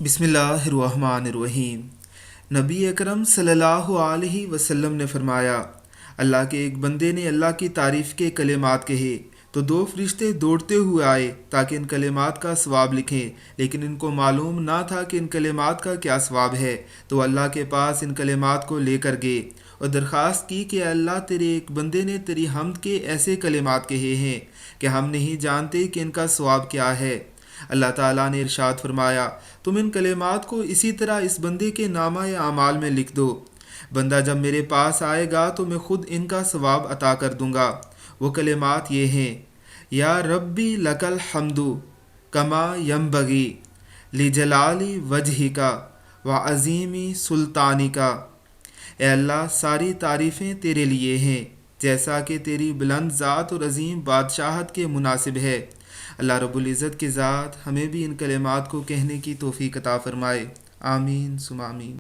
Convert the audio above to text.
بسم اللہ الرحمن الرحیم۔ نبی اکرم صلی اللہ علیہ وسلم نے فرمایا، اللہ کے ایک بندے نے اللہ کی تعریف کے کلمات کہے تو دو فرشتے دوڑتے ہوئے آئے تاکہ ان کلمات کا ثواب لکھیں، لیکن ان کو معلوم نہ تھا کہ ان کلمات کا کیا ثواب ہے، تو اللہ کے پاس ان کلمات کو لے کر گئے اور درخواست کی کہ اللہ تیرے ایک بندے نے تیری حمد کے ایسے کلمات کہے ہیں کہ ہم نہیں جانتے کہ ان کا ثواب کیا ہے۔ اللہ تعالیٰ نے ارشاد فرمایا، تم ان کلمات کو اسی طرح اس بندے کے نامہ اعمال میں لکھ دو، بندہ جب میرے پاس آئے گا تو میں خود ان کا ثواب عطا کر دوں گا۔ وہ کلمات یہ ہیں: یا ربی لک الحمد کما ینبغی لجلالی وجہک وعظیم سلطانک۔ اے اللہ، ساری تعریفیں تیرے لیے ہیں جیسا کہ تیری بلند ذات اور عظیم بادشاہت کے مناسب ہے۔ اللہ رب العزت کی ذات ہمیں بھی ان کلمات کو کہنے کی توفیق عطا فرمائے۔ آمین ثم آمین۔